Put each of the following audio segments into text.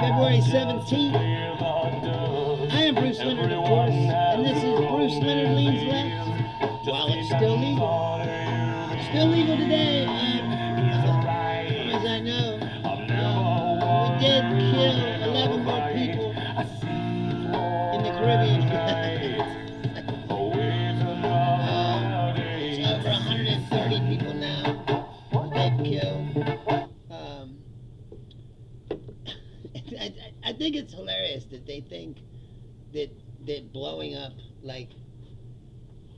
February 17th. I am Bruce Leonard, of course, and this is Bruce Leonard Leans Left. While it's still legal. Still legal today. As I know, we did kill 11 more people in the Caribbean. It's over 130 people now they've killed. I think it's hilarious that they think that blowing up like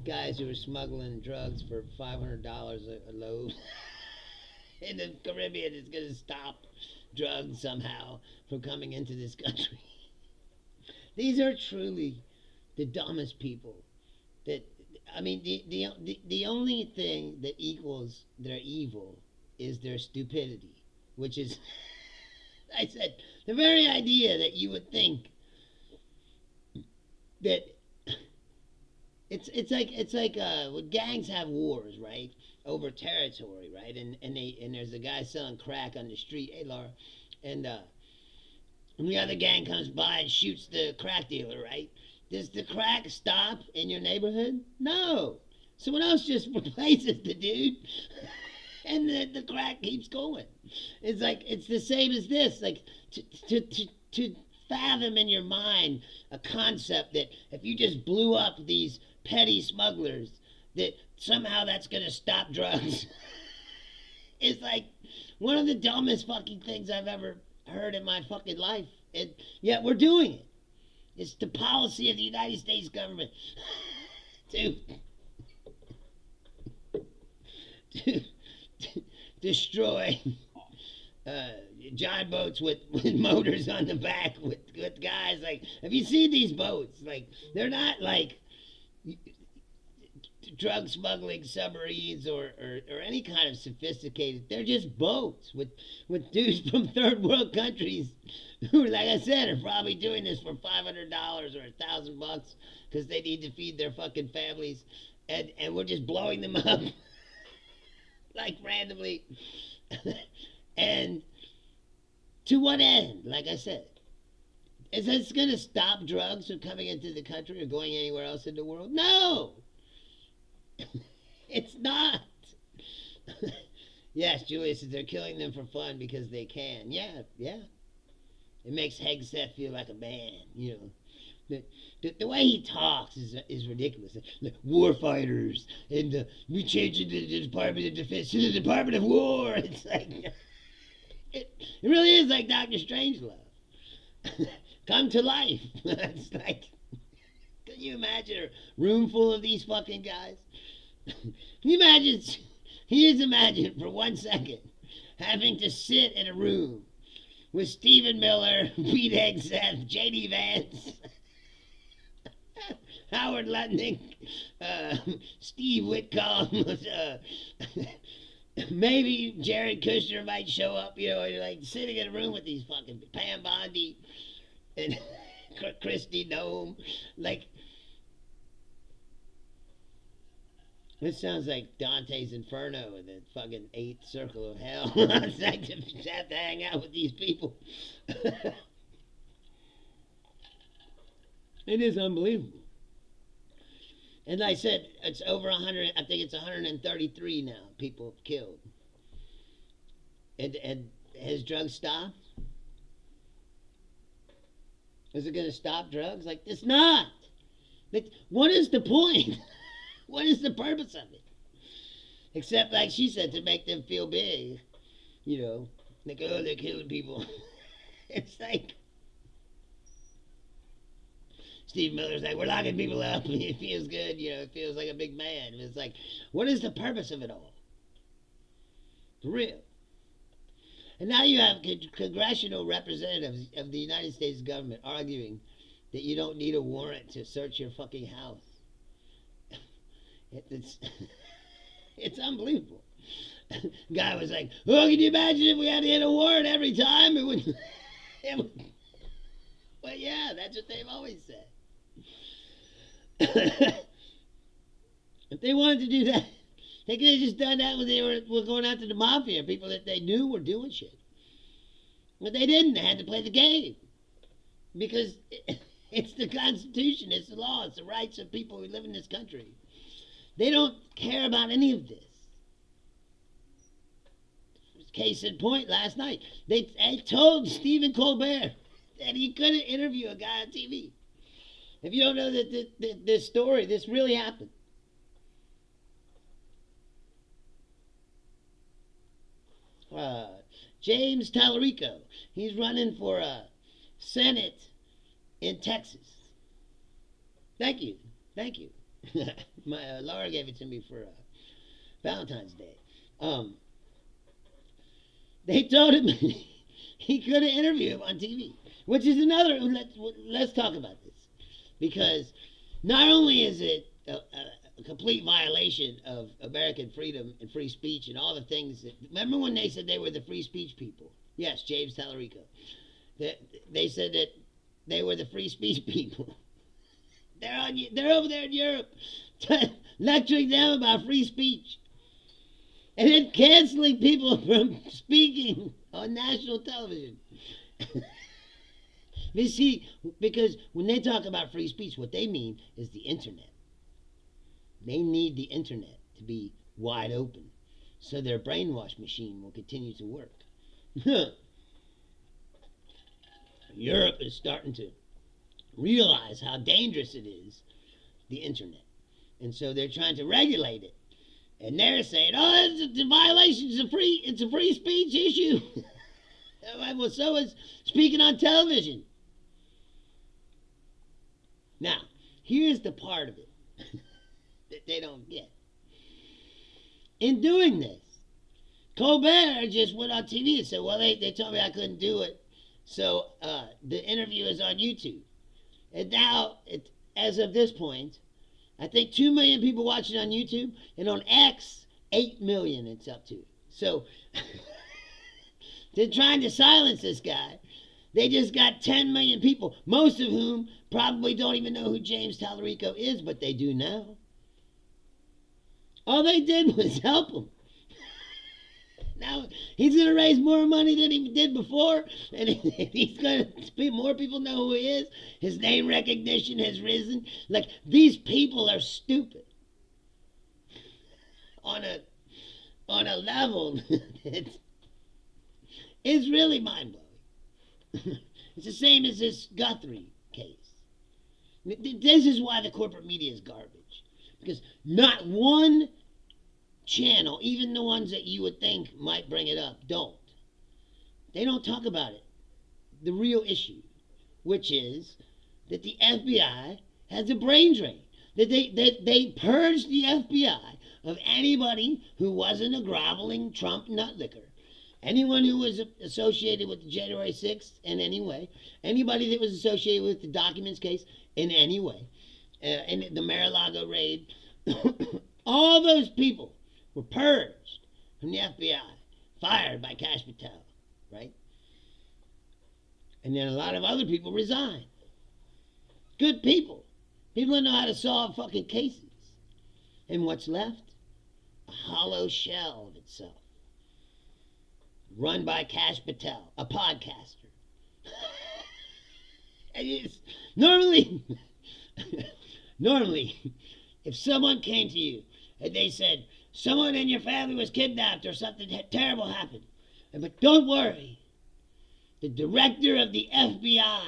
guys who are smuggling drugs for $500 a load in the Caribbean is going to stop drugs somehow from coming into this country. These are truly the dumbest people. The only thing that equals their evil is their stupidity, which is, I said, the very idea that you would think that it's like when gangs have wars, right, over territory, right, and there's a guy selling crack on the street, hey Laura, and the other gang comes by and shoots the crack dealer, right? Does the crack stop in your neighborhood? No. Someone else just replaces the dude, and the crack keeps going. It's like, it's the same as this. Like, to fathom in your mind a concept that if you just blew up these petty smugglers, that somehow that's going to stop drugs, is like one of the dumbest fucking things I've ever heard in my fucking life. And yet we're doing it. It's the policy of the United States government to destroy giant boats with motors on the back with guys. Like, have you seen these boats? Like, they're not like drug smuggling submarines or any kind of sophisticated. They're just boats with dudes from third world countries who, like I said, are probably doing this for $500 or $1,000 because they need to feed their fucking families, and we're just blowing them up like randomly. And to what end? Like I said, is this going to stop drugs from coming into the country or going anywhere else in the world? No! It's not. Yes, Julius says they're killing them for fun because they can. Yeah. It makes Hegseth feel like a man, you know. The way he talks is ridiculous. War fighters, and we changed the Department of Defense to the Department of War. It's like, it really is like Dr. Strangelove. Come to life. It's like, can you imagine a room full of these fucking guys? Can you imagine for 1 second having to sit in a room with Stephen Miller, Pete Hegseth, J.D. Vance, Howard Lutnick, Steve Whitcomb, maybe Jared Kushner might show up, you know, and like sitting in a room with these fucking Pam Bondi and Christy Nome. Like, this sounds like Dante's Inferno and the fucking 8th circle of hell. It's like to have to hang out with these people. It is unbelievable. And like I said, it's over 100, I think it's 133 now, people killed. And has drugs stopped? Is it going to stop drugs? Like, it's not. Like, what is the point? What is the purpose of it? Except, like she said, to make them feel big. You know, like, oh, they're killing people. It's like, Steve Miller's like, we're locking people up. It feels good, you know, it feels like a big man. It's like, what is the purpose of it all? For real. And now you have congressional representatives of the United States government arguing that you don't need a warrant to search your fucking house. It's unbelievable. Guy was like, oh, can you imagine if we had to hit a warrant every time? It would. Well, yeah, that's what they've always said. If they wanted to do that, they could have just done that when they were going after the mafia, people that they knew were doing shit. But they didn't. They had to play the game. Because it's the Constitution, it's the law, it's the rights of people who live in this country. They don't care about any of this. Case in point, last night, they told Stephen Colbert that he couldn't interview a guy on TV. If you don't know that this story, this really happened. James Tallarico, he's running for Senate in Texas. Thank you. My Laura gave it to me for Valentine's Day. They told him he couldn't interview him on TV, which is another. Let's talk about this, because not only is it a complete violation of American freedom and free speech and all the things that. Remember when they said they were the free speech people? Yes, James Tallarico. They said that they were the free speech people. They're over there in Europe lecturing them about free speech. And then canceling people from speaking on national television. You see, because when they talk about free speech, what they mean is the internet. They need the internet to be wide open so their brainwash machine will continue to work. Europe is starting to realize how dangerous it is, the internet. And so they're trying to regulate it. And they're saying, oh, it's a violation, it's a free speech issue. Well, so is speaking on television. Now, here's the part of it that they don't get. In doing this, Colbert just went on TV and said, well, they told me I couldn't do it, so the interview is on YouTube. And now, as of this point, I think 2 million people watching on YouTube, and on X, 8 million it's up to. So, they're trying to silence this guy. They just got 10 million people, most of whom probably don't even know who James Tallarico is, but they do now. All they did was help him. Now, he's going to raise more money than he did before, and he's going to, more people know who he is. His name recognition has risen. Like, these people are stupid. On a level it's really mind-blowing. It's the same as this Guthrie case. This is why the corporate media is garbage. Because not one channel, even the ones that you would think might bring it up, don't. They don't talk about it. The real issue, which is that the FBI has a brain drain. That they purged the FBI of anybody who wasn't a groveling Trump nutlicker. Anyone who was associated with the January 6th in any way. Anybody that was associated with the documents case in any way. And the Mar-a-Lago raid. All those people were purged from the FBI, fired by Kash Patel, right? And then a lot of other people resigned. Good people. People that know how to solve fucking cases. And what's left? A hollow shell of itself. Run by Kash Patel, a podcaster. Normally, if someone came to you and they said, someone in your family was kidnapped or something terrible happened, but don't worry, the director of the FBI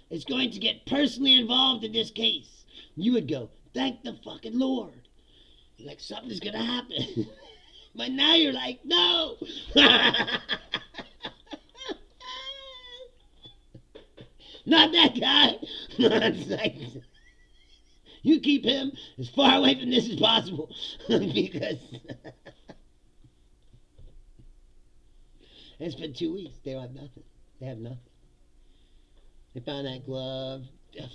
is going to get personally involved in this case, you would go, thank the fucking Lord. Like something's going to happen. But now you're like, no. Not that guy. It's like, you keep him as far away from this as possible. Because it's been 2 weeks. They have nothing. They have nothing. They found that glove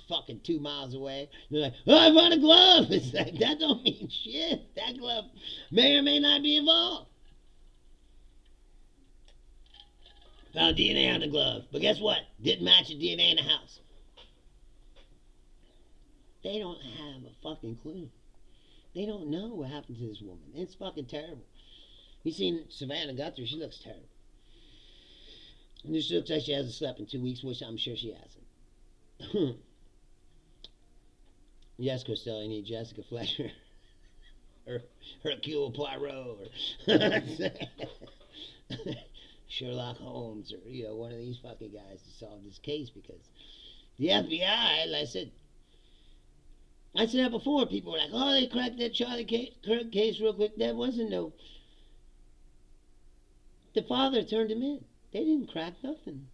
fucking 2 miles away. They're like, oh, I found a glove. It's like, that don't mean shit. That glove may or may not be involved. Found DNA on the glove. But guess what? Didn't match the DNA in the house. They don't have a fucking clue. They don't know what happened to this woman. It's fucking terrible. You seen Savannah Guthrie? She looks terrible. And this looks like she hasn't slept in 2 weeks, which I'm sure she hasn't. Yes, Costello, you need Jessica Fletcher or Hercule Poirot or Sherlock Holmes or one of these fucking guys to solve this case, because the FBI, like I said that before, people were like, oh, they cracked that Charlie Kirk case real quick. That wasn't no. The father turned him in. They didn't crack nothing.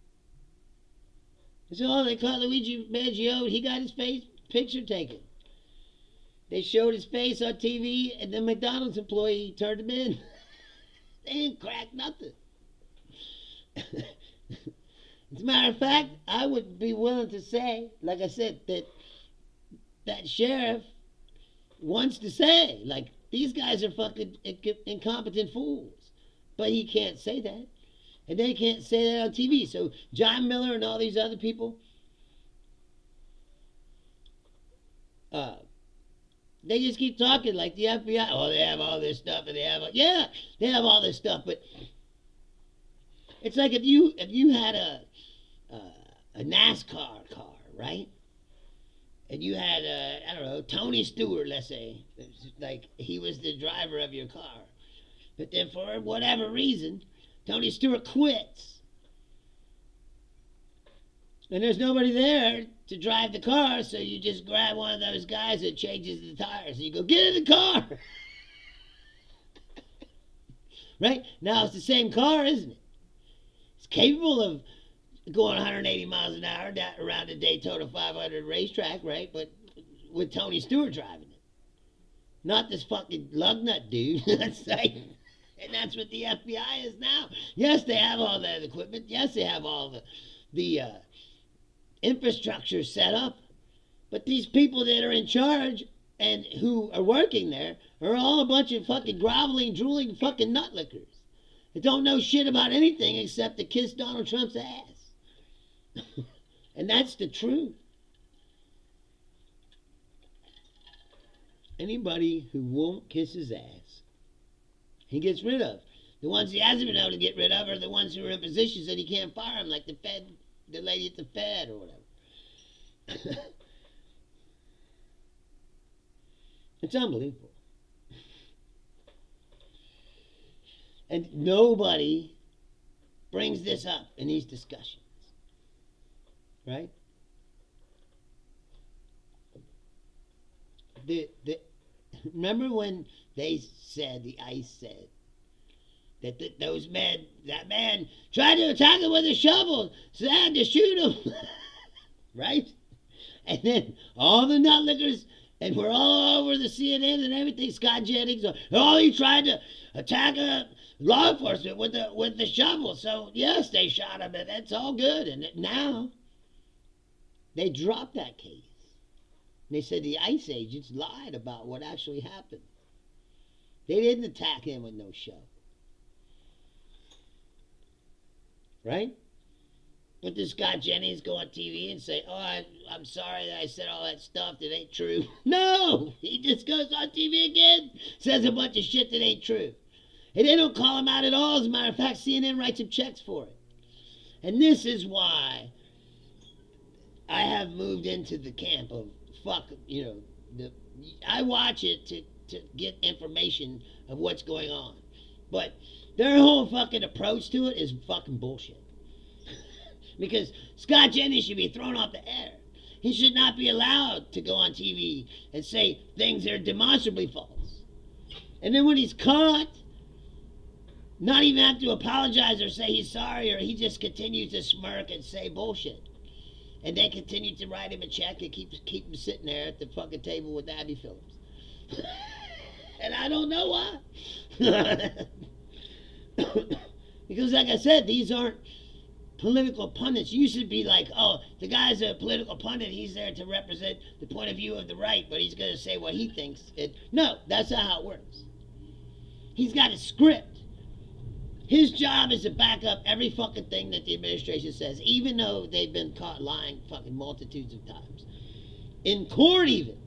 So they caught Luigi Maggio. He got his picture taken. They showed his face on TV, and the McDonald's employee turned him in. They didn't crack nothing. As a matter of fact, I would be willing to say, like I said, that sheriff wants to say, like, these guys are fucking incompetent fools. But he can't say that. And they can't say that on TV. So John Miller and all these other people, they just keep talking like the FBI. Oh, they have all this stuff, and they have all this stuff. But it's like if you had a NASCAR car, right? And you had I don't know, Tony Stewart, let's say, like he was the driver of your car. But then for whatever reason, Tony Stewart quits. And there's nobody there to drive the car, so you just grab one of those guys that changes the tires and you go, get in the car. Right? Now it's the same car, isn't it? It's capable of going 180 miles an hour around the Daytona 500 racetrack, right? But with Tony Stewart driving it. Not this fucking lugnut dude. That's like... And that's what the FBI is now. Yes, they have all that equipment. Yes, they have all the infrastructure set up. But these people that are in charge and who are working there are all a bunch of fucking groveling, drooling fucking nutlickers that don't know shit about anything except to kiss Donald Trump's ass. And that's the truth. Anybody who won't kiss his ass, he gets rid of. The ones he hasn't been able to get rid of are the ones who are in positions that he can't fire them, like the lady at the Fed or whatever. It's unbelievable. And nobody brings this up in these discussions. Right? Remember when they said, the ICE said, that that man tried to attack him with a shovel, so they had to shoot him. Right? And then all the nutlickers, and we're all over the CNN and everything, Scott Jennings, oh, he tried to attack law enforcement with the shovel, so yes, they shot him, and that's all good. And now, they dropped that case. They said the ICE agents lied about what actually happened. They didn't attack him with no shovel. Right? But does Scott Jennings go on TV and say, oh, I'm sorry that I said all that stuff that ain't true? No! He just goes on TV again, says a bunch of shit that ain't true. And they don't call him out at all. As a matter of fact, CNN writes him checks for it. And this is why I have moved into the camp of I watch it to get information of what's going on. But their whole fucking approach to it is fucking bullshit. Because Scott Jennings should be thrown off the air. He should not be allowed to go on TV and say things that are demonstrably false. And then when he's caught, not even have to apologize or say he's sorry, or he just continues to smirk and say bullshit. And they continue to write him a check and keep him sitting there at the fucking table with Abby Phillips. And I don't know why. Because like I said, these aren't political pundits. You should be like, oh, the guy's a political pundit. He's there to represent the point of view of the right, but he's going to say what he thinks. No, that's not how it works. He's got a script. His job is to back up every fucking thing that the administration says, even though they've been caught lying fucking multitudes of times. In court even.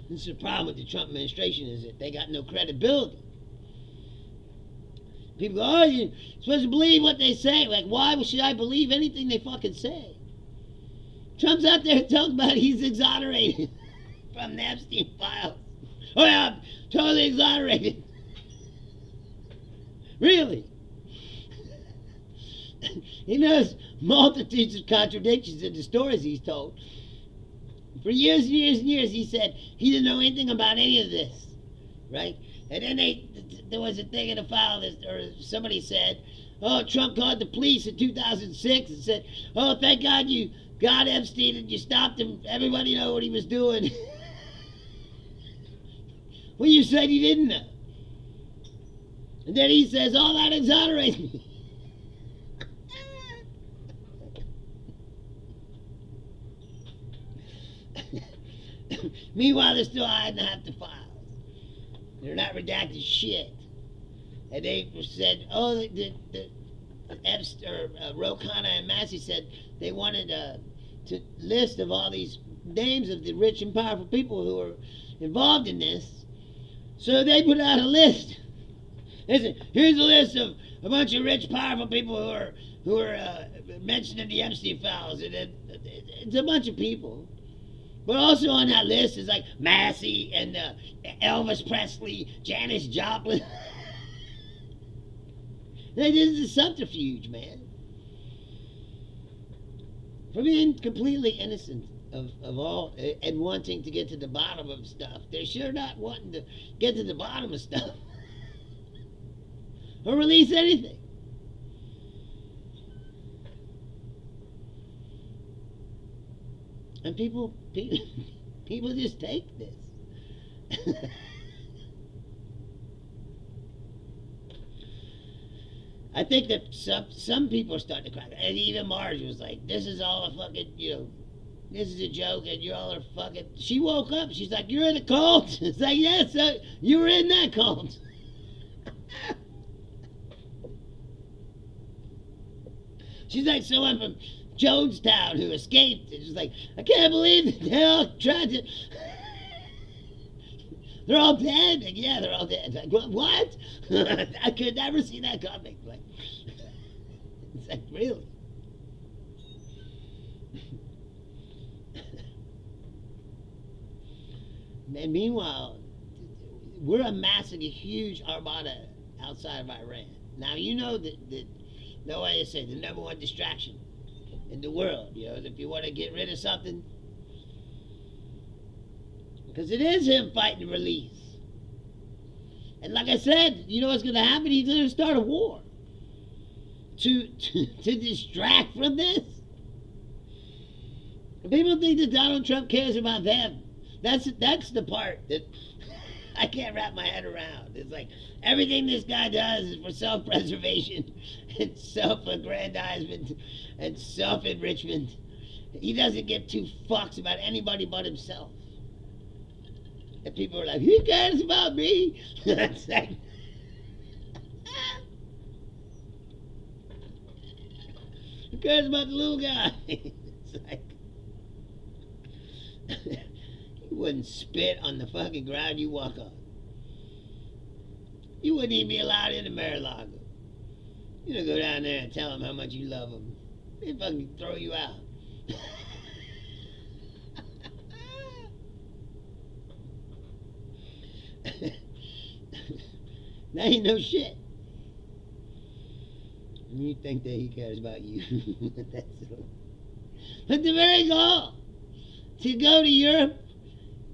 This is the problem with the Trump administration, is that they got no credibility. People go, oh, you're supposed to believe what they say. Like, why should I believe anything they fucking say? Trump's out there talking about he's exonerated from the Epstein files. Oh yeah, I'm totally exonerated. Really? He knows multitudes of contradictions in the stories he's told. For years and years and years, he said he didn't know anything about any of this, right? And then there was a thing in the file that, or somebody said, oh, Trump called the police in 2006 and said, oh, thank God you got Epstein and you stopped him. Everybody know what he was doing. Well, you said you didn't know. And then he says, oh, that exonerates me. Meanwhile, they're still hiding half the files. They're not redacted shit. And they said, oh, Ro Khanna and Massey said they wanted a list of all these names of the rich and powerful people who were involved in this. So they put out a list. They said, here's a list of a bunch of rich, powerful people who are mentioned in the Epstein files. And it's a bunch of people. But also on that list is like Massey and Elvis Presley, Janis Joplin. This is a subterfuge, man. For being completely innocent of all and wanting to get to the bottom of stuff, they're sure not wanting to get to the bottom of stuff or release anything. And people just take this. I think that some people are starting to crack. And even Marge was like, this is all a fucking, this is a joke and you all are fucking... She woke up. She's like, you're in a cult? It's like, yes, you were in that cult. She's like someone from Jonestown who escaped. It's just like, I can't believe that they all tried to... They're all dead. Like, yeah, they're all dead. Like, what? I could never see that coming. Like, it's like, really? And meanwhile, we're amassing a huge armada outside of Iran. Now, you know that no way to say the number one distraction in the world, if you want to get rid of something, because it is him fighting release. And like I said, you know what's going to happen? He's going to start a war to distract from this. And people think that Donald Trump cares about them. That's the part that I can't wrap my head around. It's like everything this guy does is for self-preservation and self-aggrandizement and self-enrichment. He doesn't give two fucks about anybody but himself. And people are like, he cares about me. It's like, who cares about the little guy? It's like, you wouldn't spit on the fucking ground you walk on. You wouldn't even be allowed into Mar-a-Lago. You don't go down there and tell them how much you love them. They'd fucking throw you out. Now you know shit. And you think that he cares about you. But the very goal to go to Europe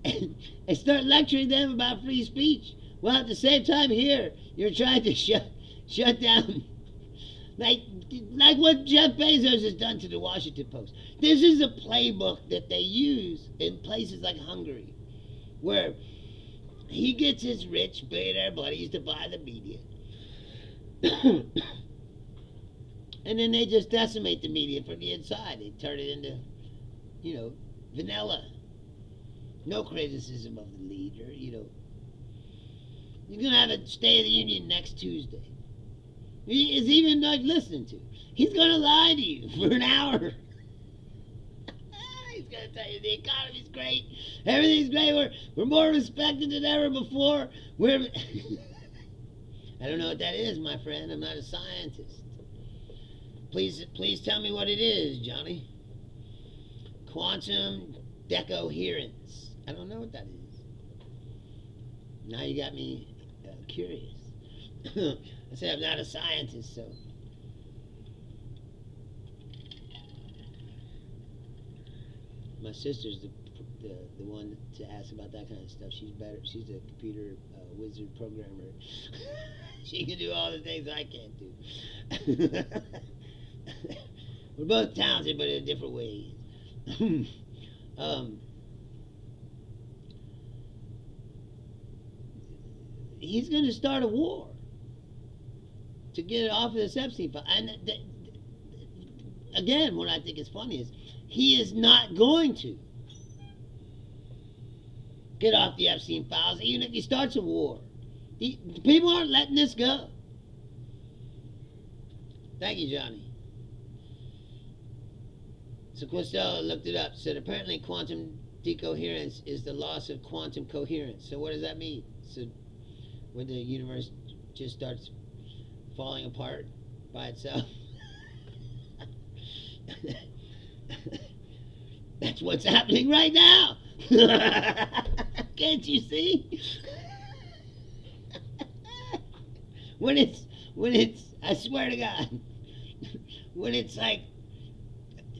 and start lecturing them about free speech, while at the same time here you're trying to shut down like what Jeff Bezos has done to the Washington Post. This is a playbook that they use in places like Hungary, where he gets his rich billionaire buddies to buy the media. And then they just decimate the media from the inside. They turn it into, vanilla. No criticism of the leader, You're going to have a State of the Union next Tuesday. He is even not listening to. He's going to lie to you for an hour. He's going to tell you the economy's great. Everything's great. We're more respected than ever before. I don't know what that is, my friend. I'm not a scientist. Please tell me what it is, Johnny. Quantum decoherence. I don't know what that is. Now you got me curious. I said I'm not a scientist, so. My sister's the one to ask about that kind of stuff. She's better. She's a computer wizard programmer. She can do all the things I can't do. We're both talented, but in different ways. He's going to start a war to get it off of this Epstein file. And again, what I think is funny is he is not going to get off the Epstein files, even if he starts a war. People aren't letting this go. Thank you, Johnny. So Costello looked it up. Said apparently quantum decoherence is the loss of quantum coherence. So what does that mean? So when the universe just starts falling apart by itself? That's what's happening right now. Can't you see? when it's I swear to God, when it's like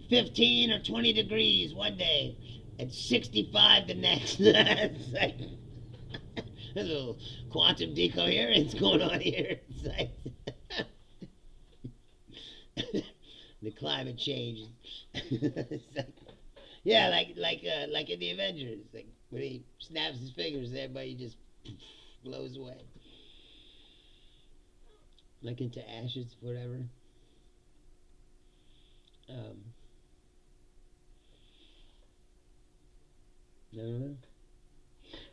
15 or 20 degrees one day and 65 the next. It's like there's a little quantum decoherence going on here. It's like the climate change. It's like, yeah, like in the Avengers, like when he snaps his fingers, everybody just blows away, like into ashes, whatever. I don't know.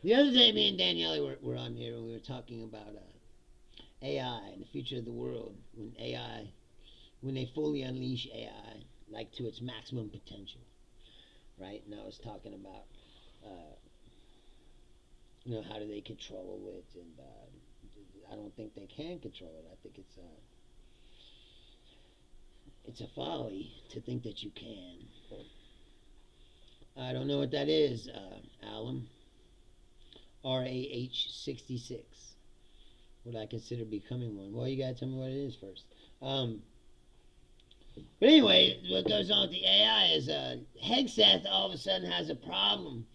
The other day, me and Danielle were on here and we were talking about AI and the future of the world. When they fully unleash AI, like to its maximum potential, right? And I was talking about, how do they control it? And I don't think they can control it. I think it's a folly to think that you can. I don't know what that is, Alum. RAH66. Would I consider becoming one? Well, you gotta tell me what it is first. But anyway, what goes on with the AI is Hegseth all of a sudden has a problem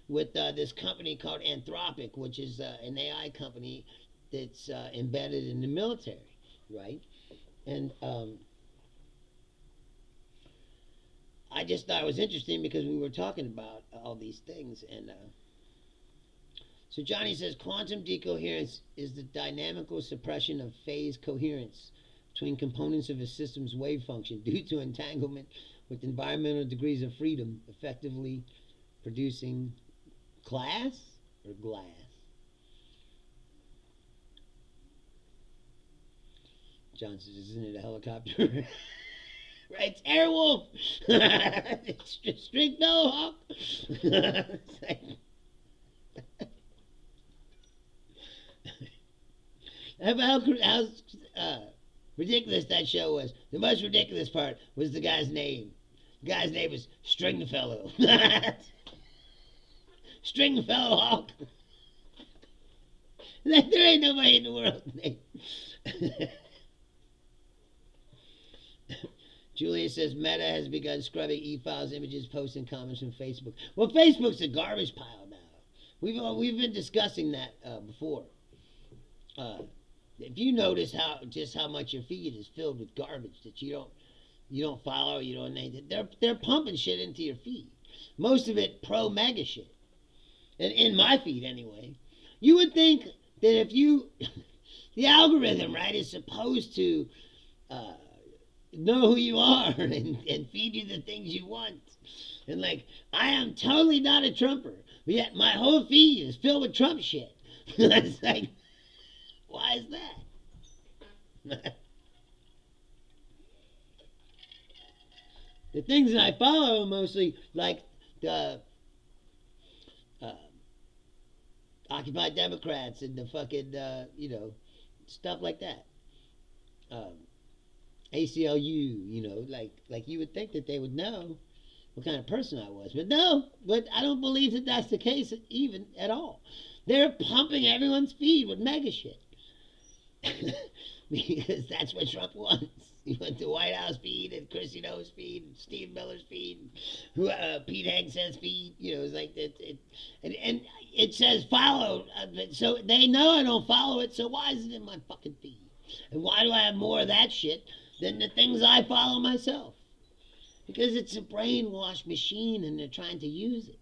with this company called Anthropic, which is an AI company that's embedded in the military, right? And I just thought it was interesting because we were talking about all these things. And so Johnny says quantum decoherence is the dynamical suppression of phase coherence between components of a system's wave function due to entanglement with environmental degrees of freedom, effectively producing glass or glass. John says, isn't it a helicopter? Right, it's Airwolf. It's strict no hawk. How ridiculous that show was. The most ridiculous part was the guy's name. The guy's name was Stringfellow. Stringfellow Hawk. There ain't nobody in the world named. Julia says Meta has begun scrubbing e-files, images, posts, and comments from Facebook. Well, Facebook's a garbage pile now. We've been discussing that before. If you notice how much your feed is filled with garbage that you don't follow, you don't anything, they're pumping shit into your feed. Most of it pro mega shit, and in my feed anyway. You would think that if you the algorithm, right, is supposed to know who you are and feed you the things you want. And like, I am totally not a Trumper, but yet my whole feed is filled with Trump shit. It's like, why is that? The things that I follow are mostly like the Occupy Democrats and the fucking, stuff like that. Um, ACLU, like you would think that they would know what kind of person I was. But no, but I don't believe that that's the case even at all. They're pumping everyone's feed with mega shit. Because that's what Trump wants. He wants the White House feed and Chrissy No's feed and Steve Miller's feed and Pete Hegseth's feed. It's like and it says follow. So they know I don't follow it, so why is it in my fucking feed? And why do I have more of that shit than the things I follow myself? Because it's a brainwash machine and they're trying to use it.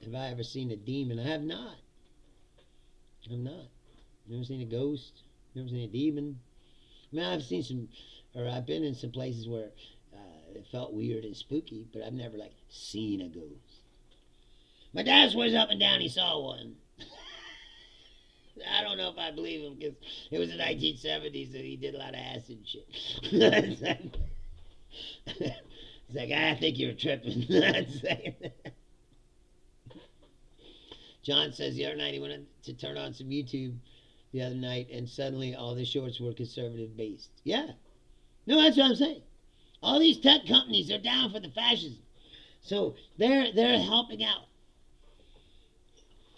Have I ever seen a demon? I have not. I'm not. Never seen a ghost. Never seen a demon. I mean, I've been in some places where it felt weird and spooky, but I've never, seen a ghost. My dad swears up and down he saw one. I don't know if I believe him, because it was the 1970s and he did a lot of acid shit. It's like, I think you're tripping. John says the other night he went to turn on some YouTube the other night and suddenly all the shorts were conservative based. Yeah. No, that's what I'm saying. All these tech companies are down for the fascism. So they're helping out.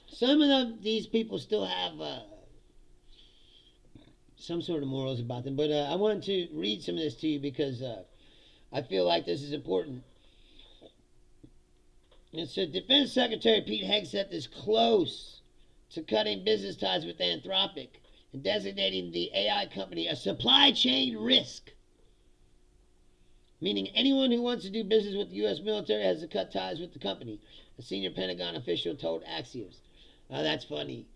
Some of these people still have some sort of morals about them. But I wanted to read some of this to you because I feel like this is important. And so Defense Secretary Pete Hegseth is close to cutting business ties with Anthropic and designating the AI company a supply chain risk. Meaning anyone who wants to do business with the U.S. military has to cut ties with the company, a senior Pentagon official told Axios. Oh, that's funny.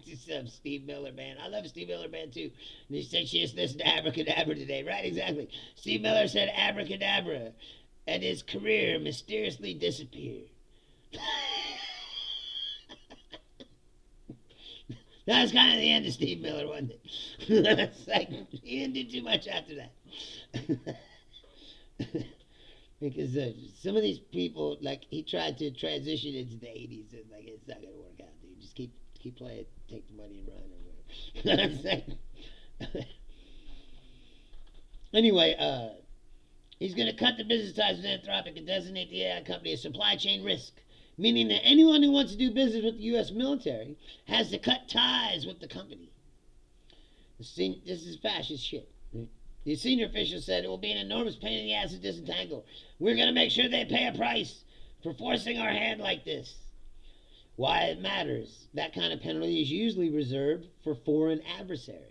Just Steve Miller Band. I love Steve Miller Band too. And he said she just listened to Abracadabra today. Right, exactly. Steve Miller said Abracadabra, and his career mysteriously disappeared. That was kind of the end of Steve Miller, wasn't it? It's like, he didn't do too much after that. Because some of these people, he tried to transition into the 80s, and it's not going to work out, dude. Just keep playing, take the money and run. Anyway, he's going to cut the business ties with Anthropic and designate the AI company a supply chain risk, meaning that anyone who wants to do business with the U.S. military has to cut ties with the company. This is fascist shit. The senior official said it will be an enormous pain in the ass to disentangle. We're going to make sure they pay a price for forcing our hand like this. Why it matters. That kind of penalty is usually reserved for foreign adversaries.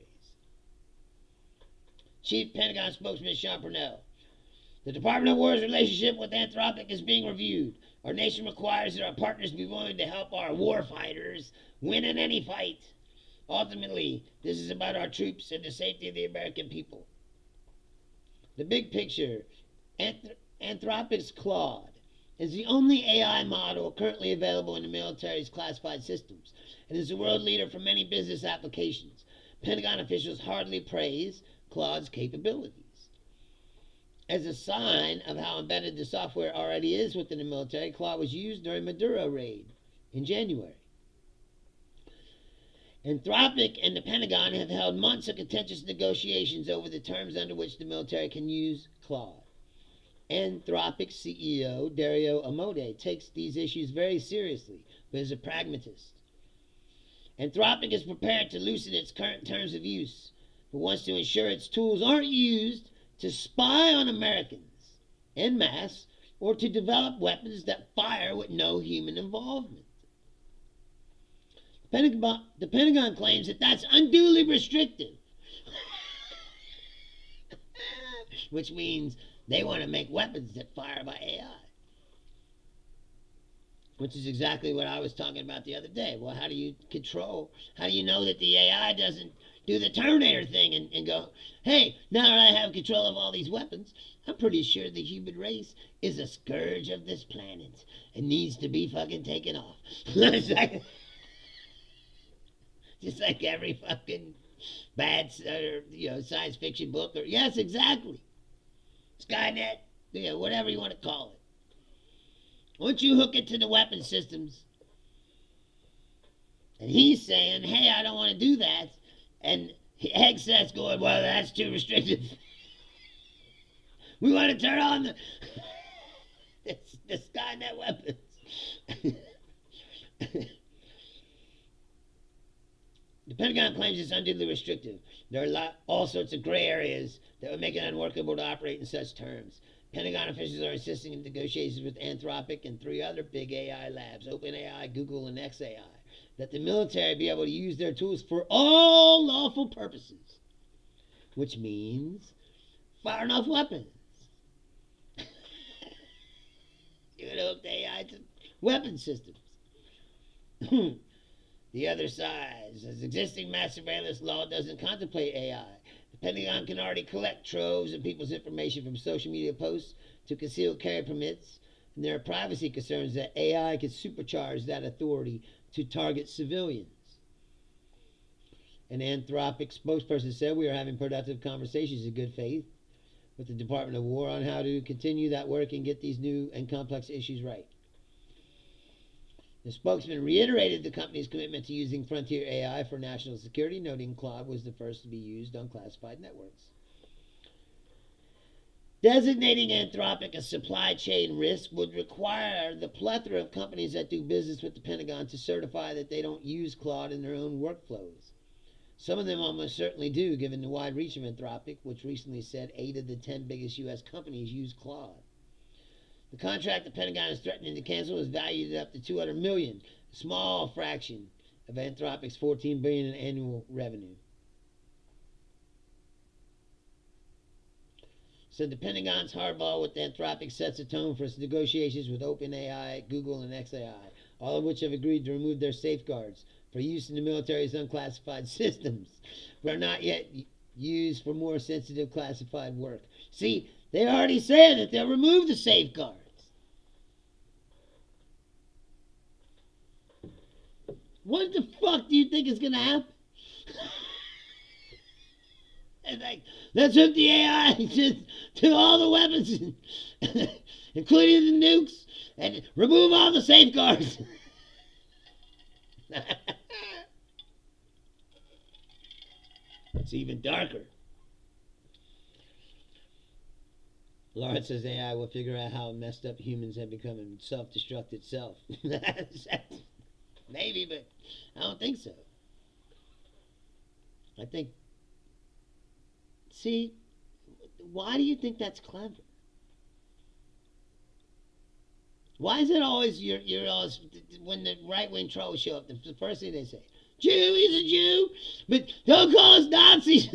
Chief Pentagon spokesman Sean Purnell. The Department of War's relationship with Anthropic is being reviewed. Our nation requires that our partners be willing to help our war fighters win in any fight. Ultimately, this is about our troops and the safety of the American people. The big picture, Anthropic's Claude is the only AI model currently available in the military's classified systems and is a world leader for many business applications. Pentagon officials hardly praise Claude's capabilities. As a sign of how embedded the software already is within the military, Claude was used during Maduro raid in January. Anthropic and the Pentagon have held months of contentious negotiations over the terms under which the military can use Claude. Anthropic CEO Dario Amodei takes these issues very seriously, but is a pragmatist. Anthropic is prepared to loosen its current terms of use, but wants to ensure its tools aren't used to spy on Americans en masse or to develop weapons that fire with no human involvement. The Pentagon claims that that's unduly restrictive, which means they want to make weapons that fire by AI, which is exactly what I was talking about the other day. Well, how do you know that the AI doesn't do the Terminator thing and go, hey, now that I have control of all these weapons, I'm pretty sure the human race is a scourge of this planet and needs to be fucking taken off. Just like every fucking bad science fiction book. Yes, exactly. Skynet, whatever you want to call it. Once you hook it to the weapon systems, And he's saying, hey, I don't want to do that. And Hegseth's going, well, that's too restrictive. We want to turn on the Skynet weapons. The Pentagon claims it's unduly restrictive. There are all sorts of gray areas that would make it unworkable to operate in such terms. Pentagon officials are assisting in negotiations with Anthropic and 3 other big AI labs, OpenAI, Google, and XAI, that the military be able to use their tools for all lawful purposes, which means firing off weapons. You're going to hook the AI to weapon systems. The other side says existing mass surveillance law doesn't contemplate AI. The Pentagon can already collect troves of people's information from social media posts to concealed carry permits, and there are privacy concerns that AI could supercharge that authority to target civilians. An Anthropic spokesperson said, we are having productive conversations in good faith with the Department of War on how to continue that work and get these new and complex issues right. The spokesman reiterated the company's commitment to using frontier AI for national security, noting Claude was the first to be used on classified networks. Designating Anthropic a supply chain risk would require the plethora of companies that do business with the Pentagon to certify that they don't use Claude in their own workflows. Some of them almost certainly do, given the wide reach of Anthropic, which recently said 8 of the 10 biggest U.S. companies use Claude. The contract the Pentagon is threatening to cancel is valued at up to $200 million, a small fraction of Anthropic's $14 billion in annual revenue. So the Pentagon's hardball with Anthropic sets a tone for its negotiations with OpenAI, Google, and XAI, all of which have agreed to remove their safeguards for use in the military's unclassified systems, but are not yet used for more sensitive classified work. See, they already said that they'll remove the safeguards. What the fuck do you think is going to happen? It's like, let's hook the AI to all the weapons, including the nukes, and remove all the safeguards. It's even darker. Lawrence says AI will figure out how messed up humans have become and self-destruct itself. Maybe, but I don't think so. I think, see, why do you think that's clever? Why is it always you're always, when the right-wing trolls show up, the first thing they say, Jew, he's a Jew, but don't call us Nazis.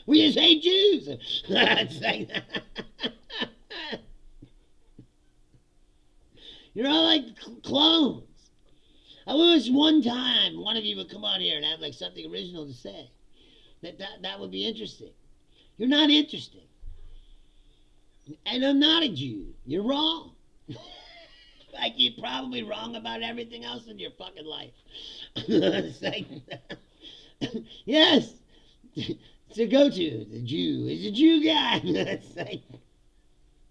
We just hate Jews. It's like, you're all like clones. I wish one time one of you would come on here and have like something original to say. That would be interesting. You're not interesting. And I'm not a Jew. You're wrong. Like you're probably wrong about everything else in your fucking life. It's like, yes, to go to the Jew is a Jew guy. It's like,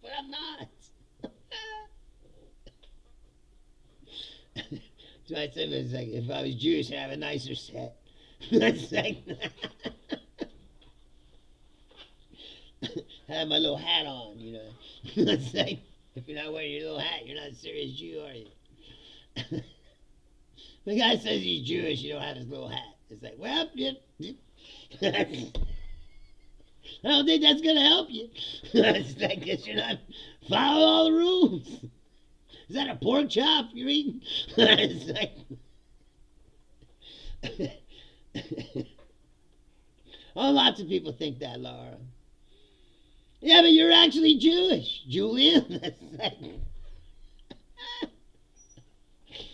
but I'm not. So I said, it's like, if I was Jewish, I'd have a nicer set. It's like, have my little hat on, you know. It's like, if you're not wearing your little hat, you're not a serious Jew, are you? The guy says he's Jewish, you don't have his little hat. It's like, well, I don't think that's going to help you. It's like, guess you're not following all the rules. Is that a pork chop you're eating? It's like, oh, lots of people think that, Laura. Yeah, but you're actually Jewish, Julian. That's like,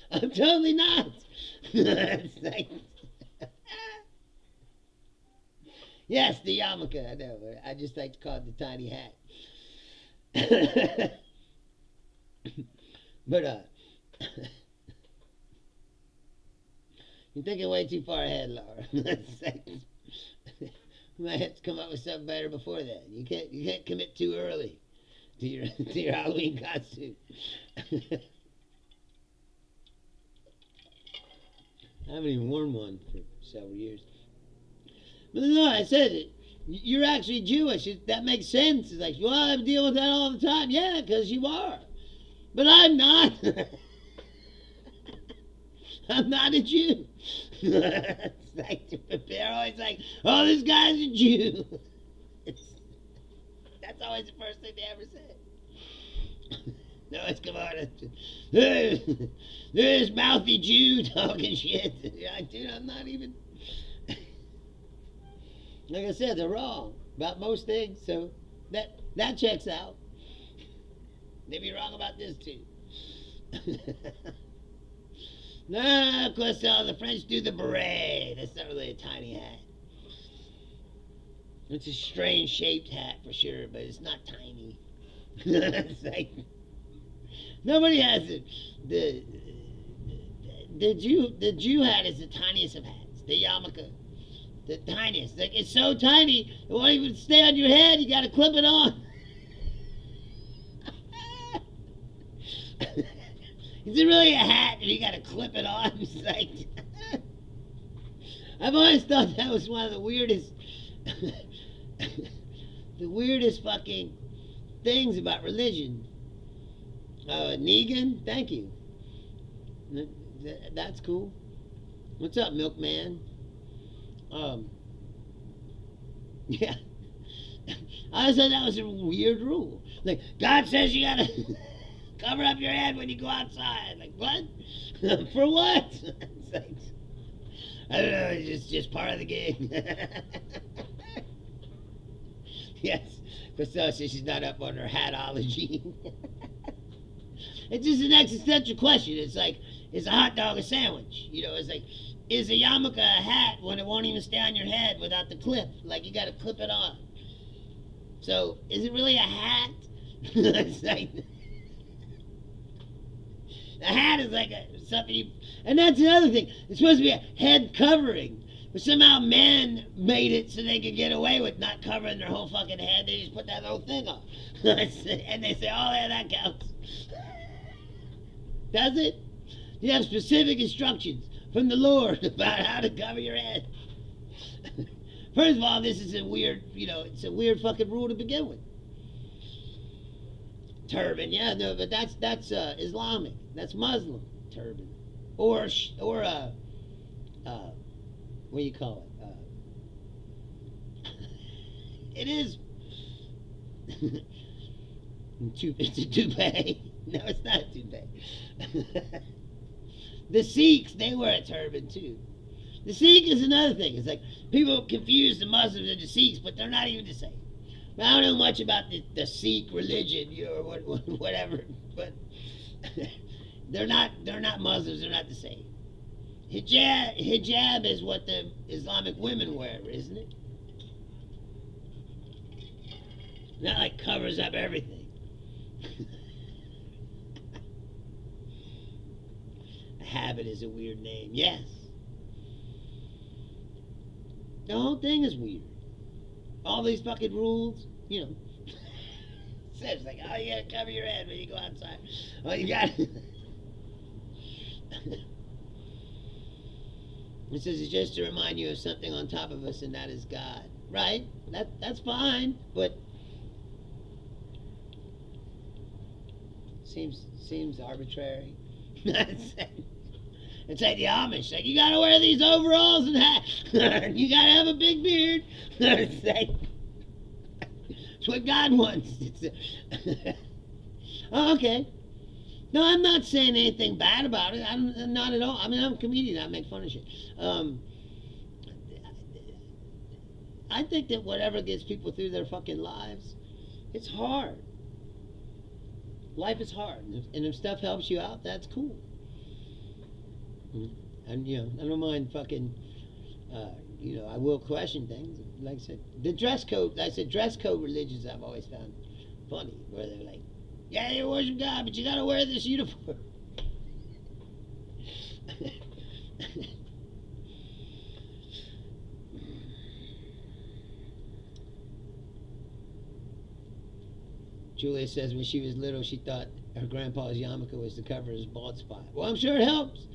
I'm totally not. It's like, yes, the yarmulke, I know, but I just like to call it the tiny hat. But, you're thinking way too far ahead, Laura. You might have to come up with something better before that. You can't commit too early to your Halloween costume. I haven't even worn one for several years. But no, I said it. You're actually Jewish. That makes sense. It's like, well, I deal with that all the time. Yeah, because you are. But I'm not. I'm not a Jew. It's like, they're always like, oh, this guy's a Jew. That's always the first thing they ever say. No, it's come on. This mouthy Jew talking shit. You're like, dude, I'm not even. Like I said, they're wrong about most things, so that checks out. They'd be wrong about this too. No, of course, the French do the beret. That's not really a tiny hat. It's a strange shaped hat for sure, but it's not tiny. It's like nobody has it. The Jew hat is the tiniest of hats. The yarmulke, the tiniest. Like, it's so tiny it won't even stay on your head. You got to clip it on. Is it really a hat if you got to clip it on? It's like I've always thought that was one of the weirdest. The weirdest fucking things about religion. Negan, thank you. That's cool. What's up, milkman? Yeah. I always thought that was a weird rule. Like, God says you gotta cover up your head when you go outside. Like, what? For what? It's like, I don't know, it's just part of the game. Yes, Christelle says she's not up on her hatology. It's just an existential question. It's like, is a hot dog a sandwich? You know, it's like, is a yarmulke a hat when it won't even stay on your head without the clip? Like, you got to clip it on. So, is it really a hat? It's like, a hat is like something you... And that's another thing. It's supposed to be a head covering. But somehow men made it so they could get away with not covering their whole fucking head. They just put that little thing on. And they say, oh, yeah, that counts. Does it? You have specific instructions from the Lord about how to cover your head. First of all, this is a weird, it's a weird fucking rule to begin with. Turban, yeah, no, but that's Islamic. That's Muslim turban. Or what do you call it? It is. It's a toupee. No, it's not a toupee. The Sikhs, they wear a turban too. The Sikh is another thing. It's like people confuse the Muslims and the Sikhs, but they're not even the same. I don't know much about the Sikh religion, or whatever, but they're not Muslims. They're not the same. Hijab is what the Islamic women wear, isn't it? That like covers up everything. A habit is a weird name. Yes. The whole thing is weird. All these fucking rules, Says like, oh, you gotta cover your head when you go outside. Oh, you gotta. It says it's just to remind you of something on top of us, and that is God. Right? That's fine, but seems arbitrary. It's like the Amish. Like, you gotta wear these overalls and hats. You gotta have a big beard. It's like, it's what God wants. Oh, okay. No, I'm not saying anything bad about it. I'm not at all. I mean, I'm a comedian. I make fun of shit. I think that whatever gets people through their fucking lives, it's hard. Life is hard. And if stuff helps you out, that's cool. And, I don't mind fucking, I will question things. Like I said, the dress code, dress code religions I've always found funny, where they're like, yeah, you worship God, but you gotta wear this uniform. Julia says when she was little, she thought her grandpa's yarmulke was to cover his bald spot. Well, I'm sure it helps.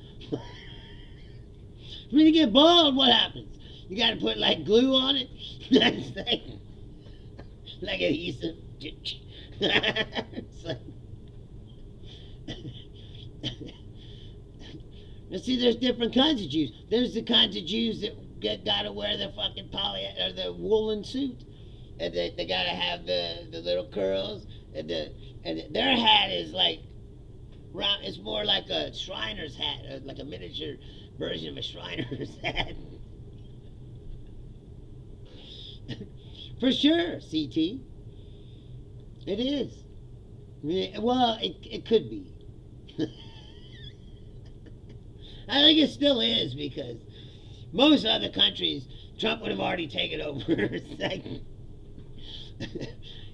When you get bald, what happens? You got to put like glue on it. That's like adhesive. It's like, now see, there's different kinds of Jews. There's the kinds of Jews that gotta wear the fucking or the woolen suit, and they gotta have the little curls, and their hat is like round. It's more like a Shriner's hat, like a miniature version of a Shriner's hat. For sure, CT. It is. Well, it could be. I think it still is, because most other countries, Trump would have already taken over. It's like,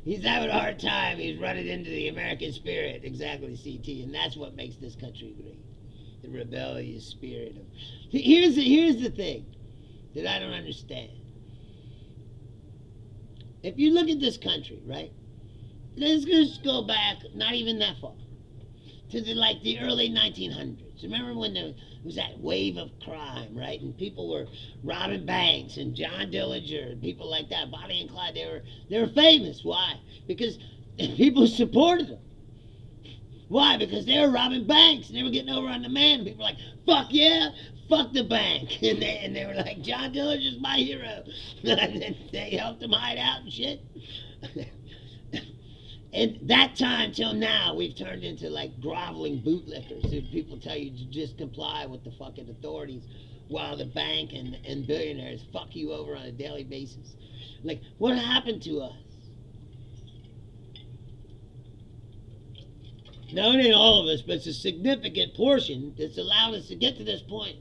he's having a hard time. He's running into the American spirit. Exactly, CT. And that's what makes this country great. The rebellious spirit. Here's the thing that I don't understand. If you look at this country, right? Let's just go back, not even that far, to the early 1900s. Remember when there was that wave of crime, right? And people were robbing banks, and John Dillinger and people like that, Bonnie and Clyde, they were famous. Why? Because people supported them. Why? Because they were robbing banks, and they were getting over on the man, and people were like, fuck yeah, fuck the bank. And they were like, John Dillinger's my hero. And they helped him hide out and shit. And that time till now, we've turned into like groveling bootlickers. If people tell you to just comply with the fucking authorities, while the bank and billionaires fuck you over on a daily basis. Like, what happened to us? Now, it ain't all of us, but it's a significant portion that's allowed us to get to this point.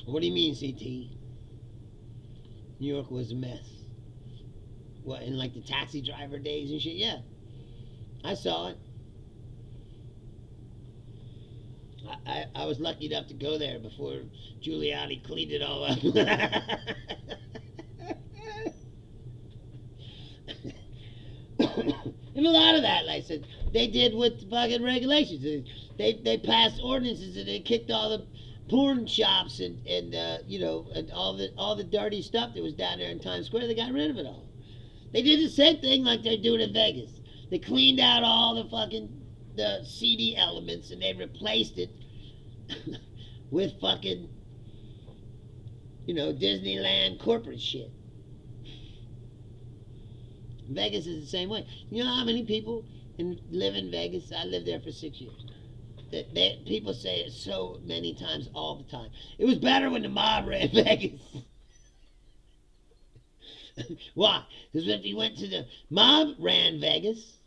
What do you mean, CT? New York was a mess. What, in like the taxi driver days and shit? Yeah. I saw it. I was lucky enough to go there before Giuliani cleaned it all up. And a lot of that, like I said, they did with fucking regulations. They passed ordinances and they kicked all the porn shops and you know, and all the dirty stuff that was down there in Times Square. They got rid of it all. They did the same thing like they're doing in Vegas. They cleaned out all the seedy elements, and they replaced it with fucking, you know, Disneyland corporate shit. Vegas is the same way. You know how many people live in Vegas? I lived there for 6 years. People say it so many times all the time. It was better when the mob ran Vegas. Why? Because if you went to the mob ran Vegas,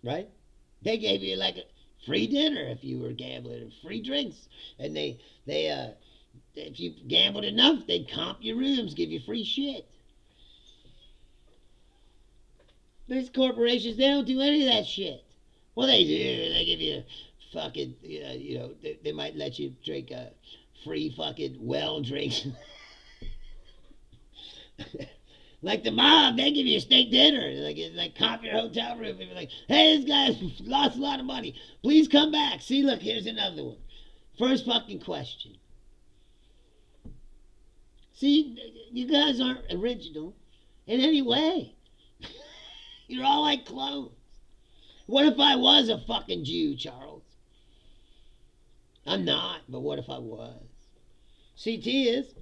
right? They gave you like a free dinner if you were gambling, and free drinks, and they if you gambled enough, they'd comp your rooms, give you free shit. These corporations, they don't do any of that shit. Well, they do. They give you fucking, you know, they might let you drink a free fucking well drinks. Like the mob, they give you a steak dinner. Like comp your hotel room. And be like, hey, this guy's lost a lot of money. Please come back. See, look, here's another one. First fucking question. See, you guys aren't original in any way. You're all like clones. What if I was a fucking Jew, Charles? I'm not, but what if I was? CT is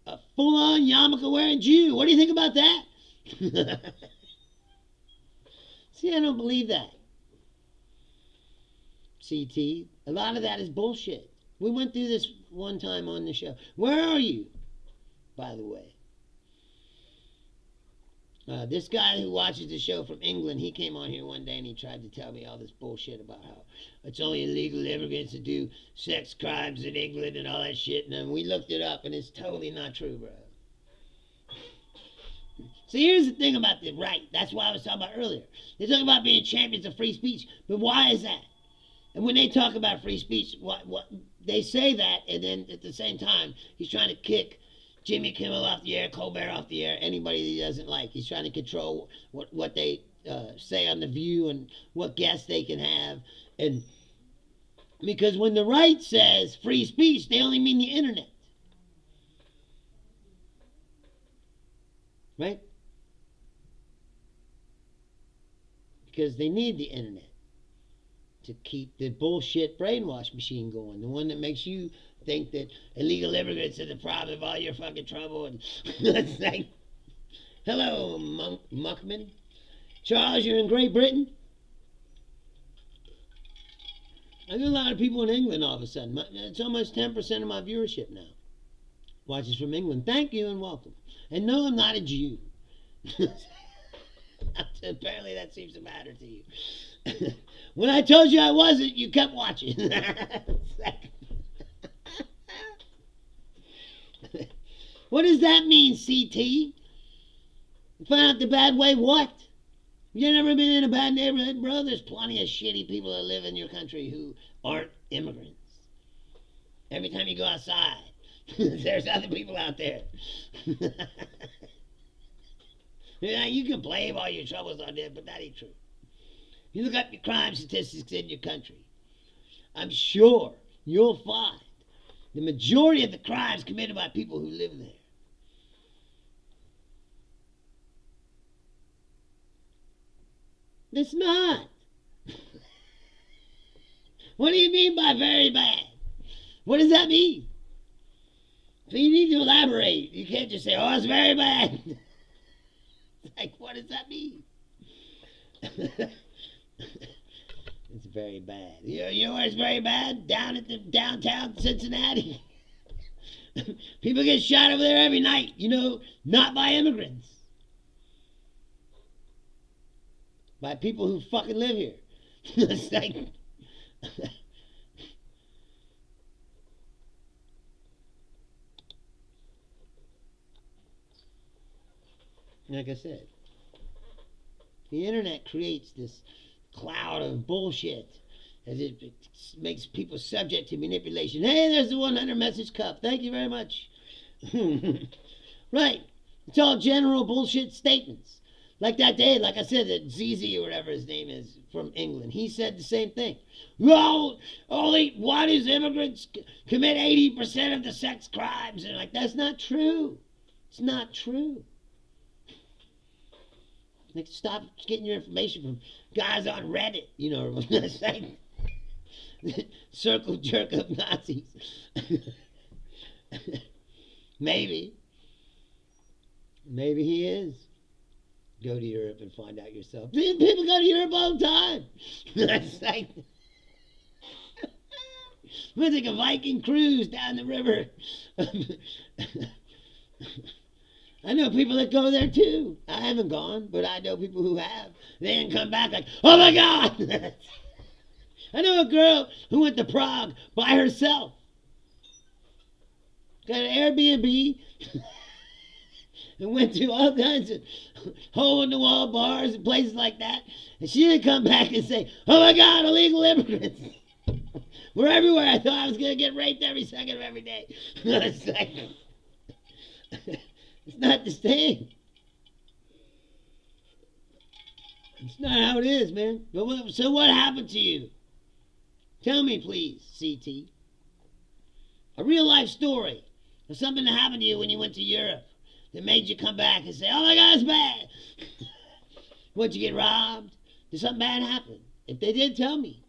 a full-on yarmulke-wearing Jew. What do you think about that? See, I don't believe that. CT, a lot of that is bullshit. We went through this one time on the show. Where are you, by the way? This guy who watches the show from England, he came on here one day and he tried to tell me all this bullshit about how it's only illegal immigrants to do sex crimes in England and all that shit. And then we looked it up and it's totally not true, bro. So here's the thing about the right. That's why I was talking about earlier. They're talking about being champions of free speech. But why is that? And when they talk about free speech, what they say that, and then at the same time, he's trying to kick Jimmy Kimmel off the air, Colbert off the air, anybody that he doesn't like. He's trying to control what they say on The View and what guests they can have. And because when the right says free speech, they only mean the internet. Right? Because they need the internet to keep the bullshit brainwash machine going. The one that makes you think that illegal immigrants are the problem of all your fucking trouble. And it's like, hello, Muckman. Charles, you're in Great Britain? I get a lot of people in England all of a sudden. It's almost 10% of my viewership now. Watches from England. Thank you and welcome. And no, I'm not a Jew. Apparently that seems to matter to you. When I told you I wasn't, you kept watching. What does that mean, CT? Find out the bad way what? You never been in a bad neighborhood, bro? There's plenty of shitty people that live in your country who aren't immigrants. Every time you go outside, there's other people out there. Yeah, you can blame all your troubles on them, but that ain't true. You look up your crime statistics in your country, I'm sure you'll find the majority of the crimes committed by people who live there. It's not. What do you mean by very bad? What does that mean? So you need to elaborate. You can't just say, oh, it's very bad. Like, what does that mean? It's very bad. You know where it's very bad? Down at the downtown Cincinnati. People get shot over there every night, not by immigrants. By people who fucking live here. It's like I said, the internet creates this cloud of bullshit as it makes people subject to manipulation. Hey, there's the 100 message cup. Thank you very much. Right. It's all general bullshit statements. Like that day, like I said, that ZZ or whatever his name is from England, he said the same thing. Well, only why does immigrants commit 80% of the sex crimes? And like, that's not true. It's not true. Like, stop getting your information from guys on Reddit, like circle jerk of Nazis. Maybe he is. Go to Europe and find out yourself. People go to Europe all the time. That's like, we'll take a Viking cruise down the river. I know people that go there too. I haven't gone, but I know people who have. They didn't come back like, oh my God. I know a girl who went to Prague by herself. Got an Airbnb. And went to all kinds of hole-in-the-wall bars and places like that. And she didn't come back and say, oh my God, illegal immigrants. We're everywhere. I thought I was going to get raped every second of every day. It's like, it's not the same. It's not how it is, man. So what happened to you? Tell me, please, CT. A real-life story of something that happened to you when you went to Europe. That made you come back and say, oh my God, it's bad. What, you get robbed? Did something bad happen? If they did, tell me.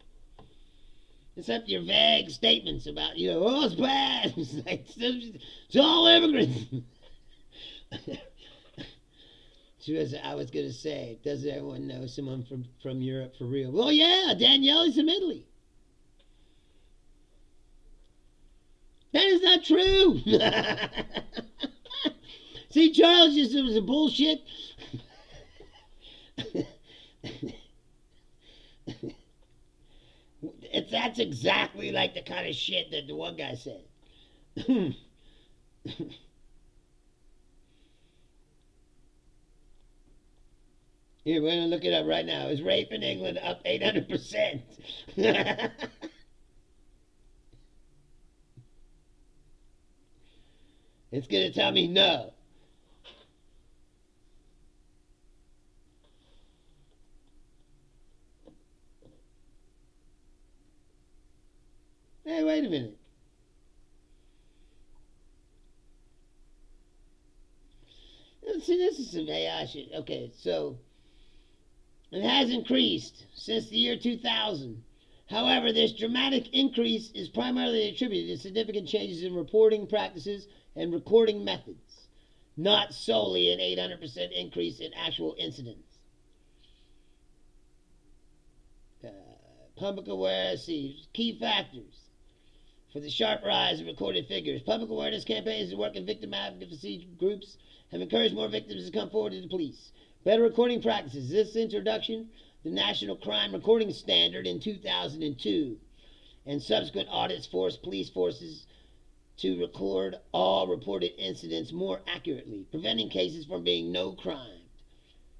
Except your vague statements about, oh, it's bad. It's like, it's all immigrants. I was going to say, doesn't everyone know someone from Europe for real? Well, yeah, Danielle's from Italy. That is not true. See, Charles just was a bullshit. That's exactly like the kind of shit that the one guy said. Here, we're going to look it up right now. Is rape in England up 800%? It's going to tell me no. see, this is some AI shit. Okay, so it has increased since the year 2000. However, this dramatic increase is primarily attributed to significant changes in reporting practices and recording methods, not solely an 800% increase in actual incidents. Public awareness, key factors for the sharp rise in recorded figures. Public awareness campaigns and work in victim advocacy groups have encouraged more victims to come forward to the police. Better recording practices. This introduction, the National Crime Recording Standard in 2002, and subsequent audits forced police forces to record all reported incidents more accurately, preventing cases from being no crime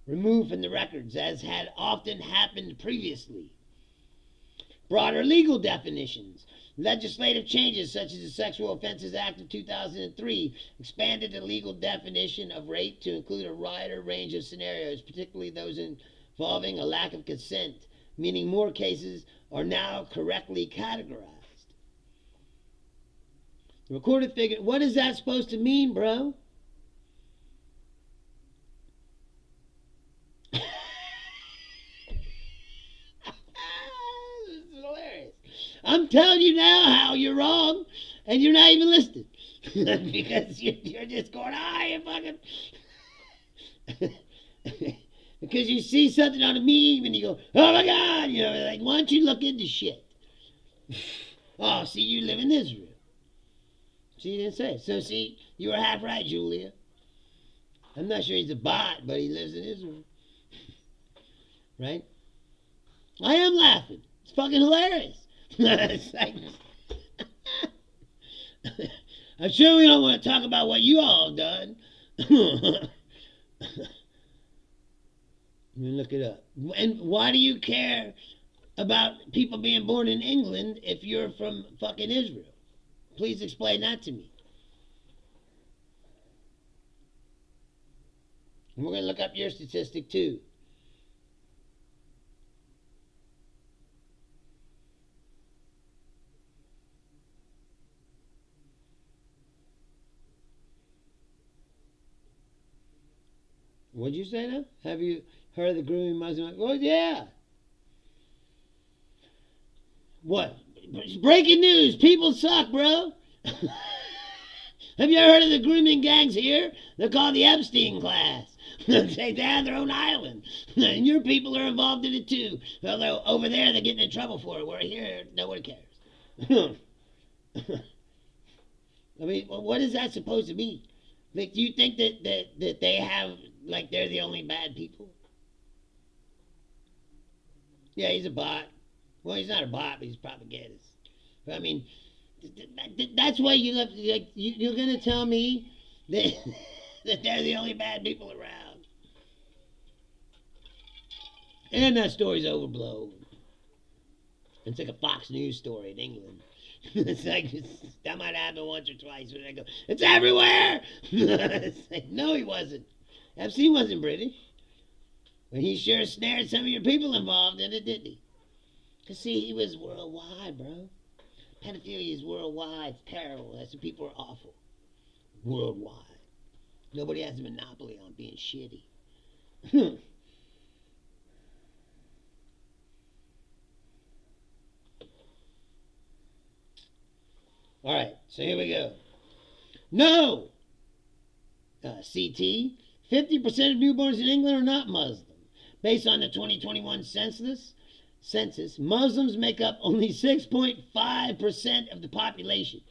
removed from the records, as had often happened previously. Broader legal definitions. Legislative changes such as the Sexual Offenses Act of 2003 expanded the legal definition of rape to include a wider range of scenarios, particularly those involving a lack of consent, meaning more cases are now correctly categorized. The recorded figure, what is that supposed to mean, bro? I'm telling you now how you're wrong, and you're not even listening. Because you're just going, you fucking... Because you see something on a meme, and you go, oh my God, like, why don't you look into shit? Oh, see, you live in Israel. See, you didn't say it. So, see, you were half right, Julia. I'm not sure he's a bot, but he lives in Israel. Right? I am laughing. It's fucking hilarious. It's like, I'm sure we don't want to talk about what you all done. Let me look it up. And why do you care about people being born in England if you're from fucking Israel? Please explain that to me. And we're going to look up your statistic too. What'd you say now? Have you heard of the grooming Muslim? Oh, yeah. What? Breaking news. People suck, bro. Have you ever heard of the grooming gangs here? They're called the Epstein class. They have their own island. And your people are involved in it too. Although over there they're getting in trouble for it. Where here, nobody cares. I mean, what is that supposed to mean? Like, do you think that they have, like, they're the only bad people? Yeah, he's a bot. Well, he's not a bot, but he's propagandist. But, I mean, that's why you left, like, you're going to tell me that, that they're the only bad people around. And that story's overblown. It's like a Fox News story in England. It's like, that might happen once or twice when they go, it's everywhere! It's like, no, he wasn't. Epstein wasn't British. But he sure snared some of your people involved in it, didn't he? Because, see, he was worldwide, bro. Pedophilia is worldwide. It's terrible. That's when people are awful. Worldwide. Nobody has a monopoly on being shitty. All right, so here we go. No! CT, 50% of newborns in England are not Muslim. Based on the 2021 census, Muslims make up only 6.5% of the population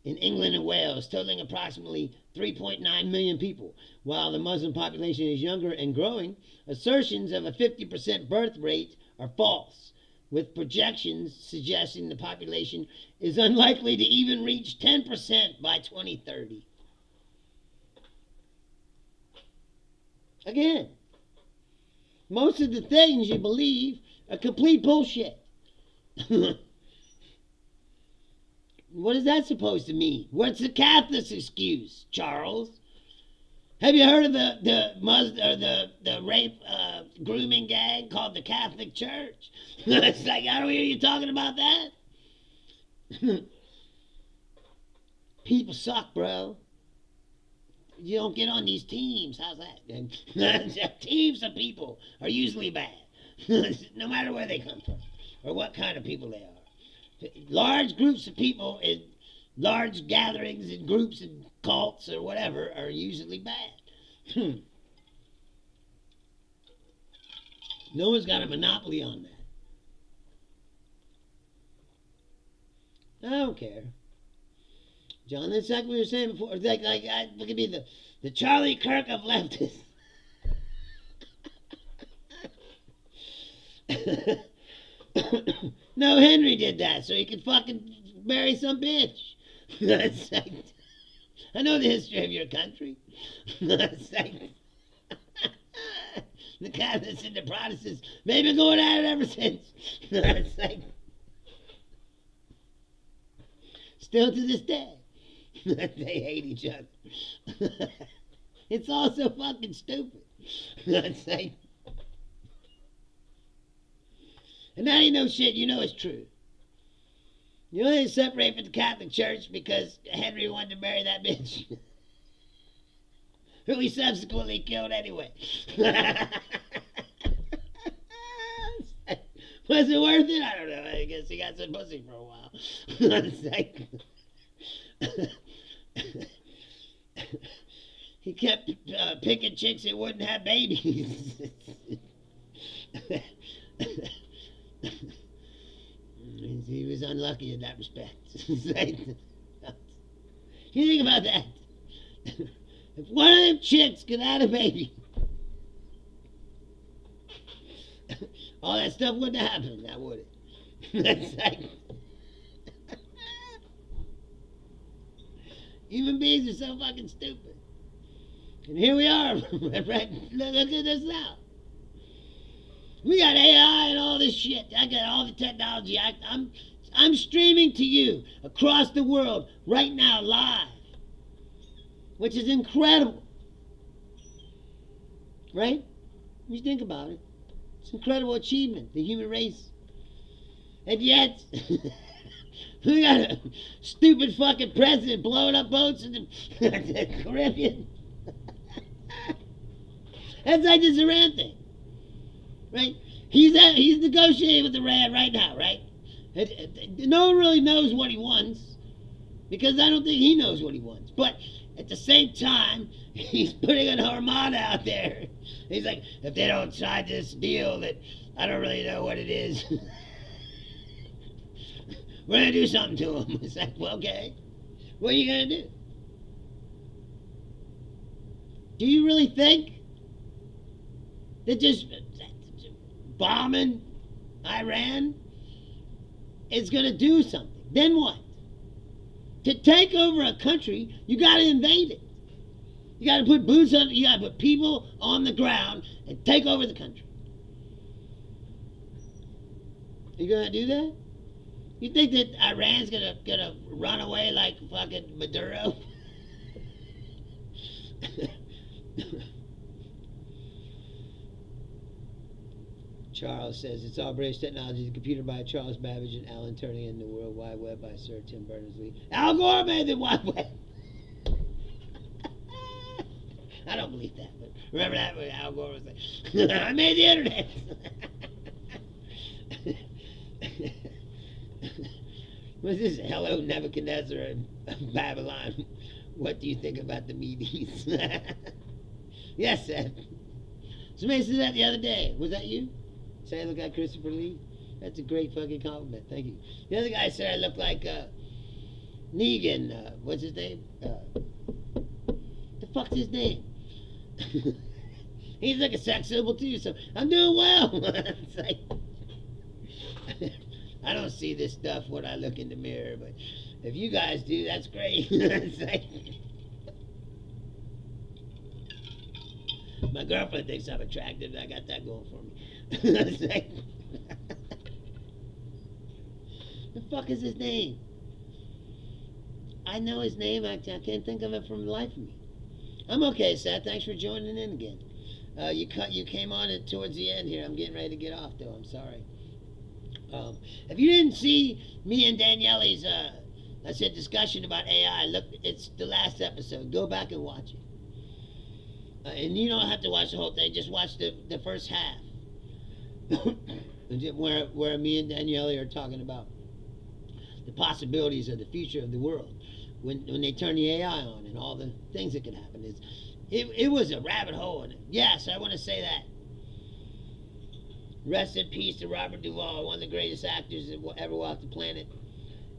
in England and Wales, totaling approximately 3.9 million people. While the Muslim population is younger and growing, assertions of a 50% birth rate are false, with projections suggesting the population is unlikely to even reach 10% by 2030. Again, most of the things you believe are complete bullshit. What is that supposed to mean? What's the Catholic's excuse, Charles? Have you heard of the rape grooming gang called the Catholic Church? It's like, I don't hear you talking about that. People suck, bro. you don't get on these teams. How's that? And teams of people are usually bad, no matter where they come from or what kind of people they are. Large groups of people in large gatherings and groups and cults or whatever are usually bad. No one's got a monopoly on that. I don't care. John, that's like we were saying before. Look at me, the Charlie Kirk of leftists. No, Henry did that so he could fucking marry some bitch. That's like, I know the history of your country. That's like, the Catholics and the Protestants, they've been going at it ever since. That's like, still to this day. They hate each other. It's all so fucking stupid. It's like, and that ain't no shit, you know it's true. You know they separate from the Catholic Church because Henry wanted to marry that bitch. Who he subsequently killed anyway. Was it worth it? I don't know. I guess he got some pussy for a while. It's like, he kept picking chicks that wouldn't have babies. He was unlucky in that respect. You think about that. If one of them chicks could have a baby, all that stuff wouldn't have happened, now would it? That's like, human beings are so fucking stupid. And here we are, right? Look at us now. We got AI and all this shit. I got all the technology. I'm streaming to you across the world right now, live, which is incredible, right? When you think about it, it's an incredible achievement, the human race. And yet, we got a stupid fucking president blowing up boats in the Caribbean. That's like this Iran thing, right? He's negotiating with Iran right now, right? No one really knows what he wants because I don't think he knows what he wants. But at the same time, he's putting an armada out there. He's like, if they don't sign this deal, that I don't really know what it is. We're going to do something to him. It's like, well, okay. What are you going to do? Do you really think that just bombing Iran is going to do something? Then what? To take over a country, you got to invade it. You got to put boots on. You got to put people on the ground and take over the country. You going to do that? You think that Iran's gonna run away like fucking Maduro? Charles says it's all British technology. The computer by Charles Babbage and Alan Turing and the World Wide Web by Sir Tim Berners-Lee. Al Gore made the Wide Web. I don't believe that, but remember that when Al Gore was like, I made the internet. What's this? Hello, Nebuchadnezzar of Babylon. What do you think about the Medes? Yes, Seth. Somebody said that the other day. Was that you? Say I look like Christopher Lee? That's a great fucking compliment. Thank you. The other guy said I look like Negan. What's his name? The fuck's his name? He's like a sex symbol too, so I'm doing well. It's like, I don't see this stuff when I look in the mirror, but if you guys do, that's great. It's like, my girlfriend thinks I'm attractive. I got that going for me. It's like, the fuck is his name? I know his name. I can't think of it from the life of me. I'm okay, Seth. Thanks for joining in again. You came on it towards the end here. I'm getting ready to get off, though. I'm sorry. If you didn't see me and Daniele's discussion about AI, look, it's the last episode. Go back and watch it. And you don't have to watch the whole thing. Just watch the first half, where me and Daniele are talking about the possibilities of the future of the world when they turn the AI on and all the things that could happen. It was a rabbit hole. And yes, I want to say that. Rest in peace to Robert Duvall, one of the greatest actors that ever walked the planet.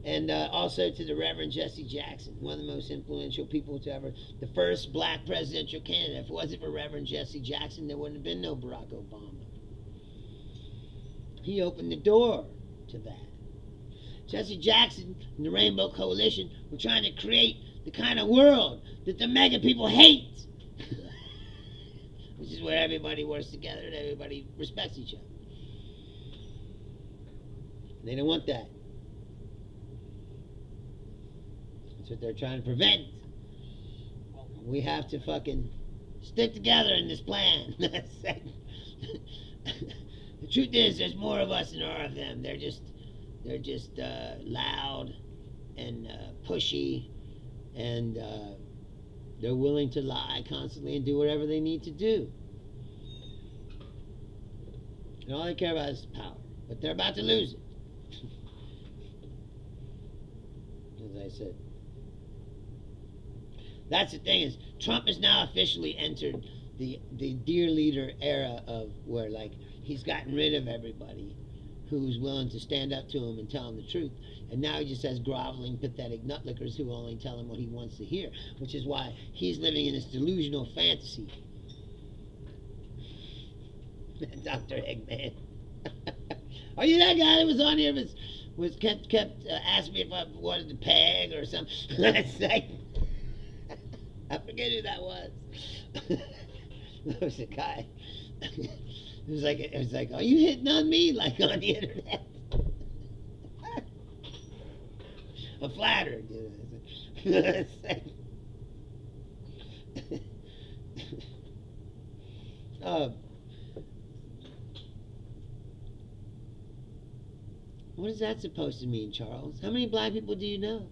And also to the Reverend Jesse Jackson, one of the most influential people to ever, the first black presidential candidate. If it wasn't for Reverend Jesse Jackson, there wouldn't have been no Barack Obama. He opened the door to that. Jesse Jackson and the Rainbow Coalition were trying to create the kind of world that the MAGA people hate, which is where everybody works together and everybody respects each other. They don't want that. That's what they're trying to prevent. We have to fucking stick together in this plan. The truth is, there's more of us than there are of them. They're just loud and pushy, and they're willing to lie constantly and do whatever they need to do. And all they care about is power. But they're about to lose it. As I said. That's the thing, is Trump has now officially entered the dear leader era of where, like, he's gotten rid of everybody who's willing to stand up to him and tell him the truth. And now he just has groveling, pathetic nutlickers who only tell him what he wants to hear, which is why he's living in this delusional fantasy. Dr. Eggman. Are you that guy that was on here kept asking me if I wanted to peg or something? I forget who that was. That was the guy. It was like, are you hitting on me, like, on the internet? I'm flattered. What is that supposed to mean, Charles? How many black people do you know?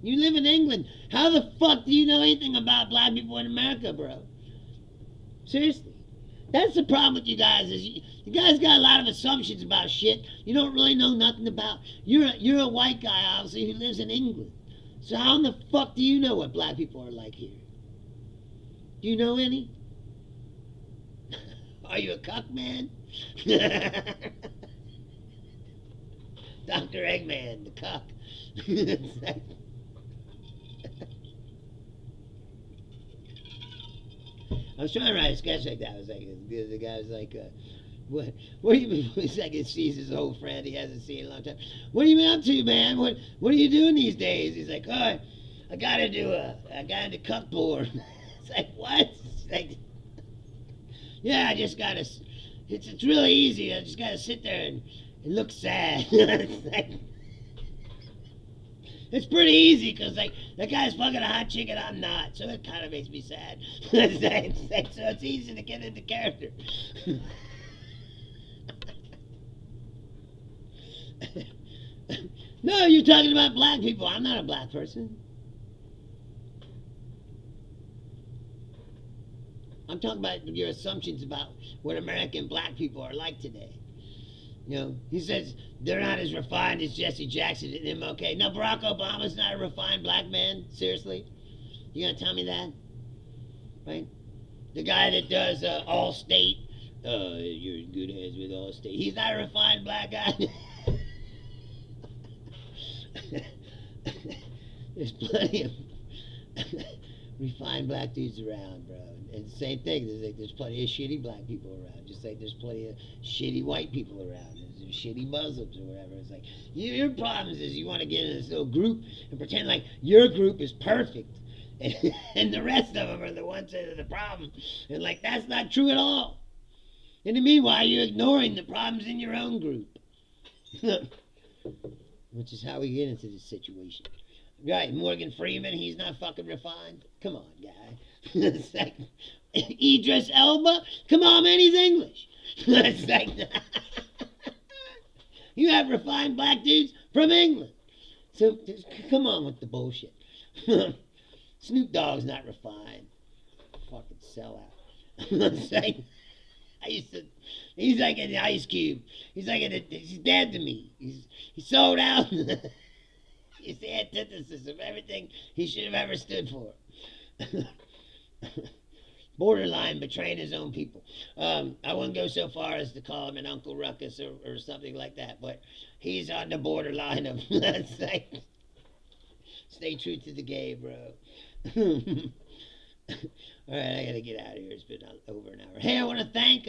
You live in England. How the fuck do you know anything about black people in America, bro? Seriously. That's the problem with you guys, is you guys got a lot of assumptions about shit you don't really know nothing about. You're a white guy, obviously, who lives in England. So how in the fuck do you know what black people are like here? Do you know any? Are you a cuck, man? Dr. Eggman, the cuck. I was trying to write a sketch like that. I was like, the guy was like, what do you mean? He's like, he sees his old friend he hasn't seen in a long time. What have you been up to, man? What are you doing these days? He's like, oh, I got into cuck porn. It's like, what? It's like, yeah, I just gotta, it's really easy. I just gotta sit there and look sad. It's like, it's pretty easy, because, like, that guy's fucking a hot chick and I'm not, so it kind of makes me sad. So it's easy to get into character. No, you're talking about black people. I'm not a black person. I'm talking about your assumptions about what American black people are like today. You know, he says they're not as refined as Jesse Jackson and MLK. No, Barack Obama's not a refined black man. Seriously? You gonna tell me that? Right? The guy that does Allstate. You're in good hands with Allstate. He's not a refined black guy. There's plenty of refined black dudes around, bro. And the same thing, there's plenty of shitty black people around, just like there's plenty of shitty white people around. There's shitty Muslims or whatever. It's like, your problem is you want to get in this little group and pretend like your group is perfect, and the rest of them are the ones that are the problem. And, like, that's not true at all. And the meanwhile, you're ignoring the problems in your own group. Which is how we get into this situation. Right, Morgan Freeman, he's not fucking refined. Come on, guy. It's like, Idris Elba? Come on, man, he's English. It's like, you have refined black dudes from England. So, come on with the bullshit. Snoop Dogg's not refined. fucking sellout. It's like, I used to. He's like an Ice Cube. He's like he's dead to me. He sold out. He's the antithesis of everything he should have ever stood for. Borderline betraying his own people. I wouldn't go so far as to call him an Uncle Ruckus or something like that, but he's on the borderline of like, stay true to the game, bro. All right, I gotta get out of here. It's been over an hour. Hey, I want to thank.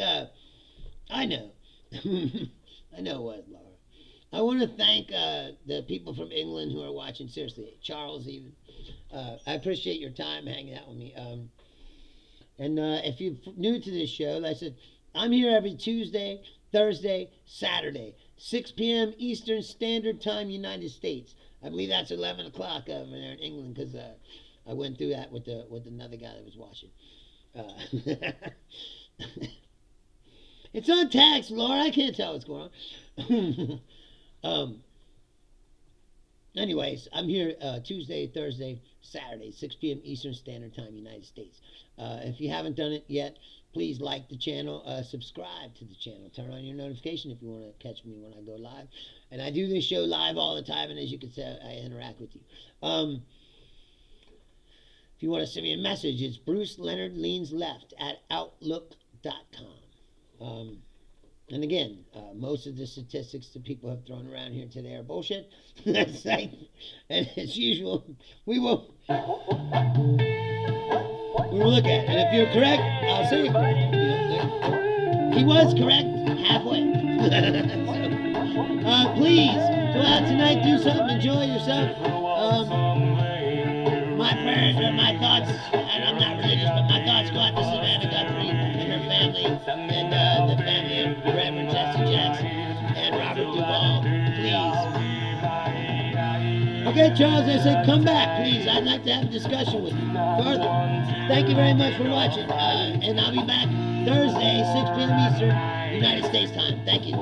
I know, I know what, Laura. I want to thank the people from England who are watching. Seriously, Charles, even. I appreciate your time hanging out with me. And if you're new to this show, like I said, I'm here every Tuesday, Thursday, Saturday, 6 p.m. Eastern Standard Time, United States. I believe that's 11 o'clock over there in England because I went through that with another guy that was watching. It's on text, Laura. I can't tell what's going on. Anyways, I'm here Tuesday, Thursday, Saturday, 6 p.m. Eastern Standard Time, United States. If you haven't done it yet, please like the channel, subscribe to the channel, turn on your notification if you want to catch me when I go live. And I do this show live all the time, and as you can see, I interact with you. If you want to send me a message, it's Bruce Leonard Leans Left at outlook.com. And again, most of the statistics that people have thrown around here today are bullshit. That's like, and as usual, we will look at it. And if you're correct, I'll say you're correct. He was correct halfway. So, please go out tonight, do something, enjoy yourself. My prayers or my thoughts, and I'm not religious, but my thoughts go out to Savannah Guthrie and her family, and the family of Reverend Jesse Jackson and Robert Duvall. Please. Okay, Charles, I said come back, please. I'd like to have a discussion with you further. Thank you very much for watching, and I'll be back Thursday, 6 p.m. Eastern, United States time. Thank you.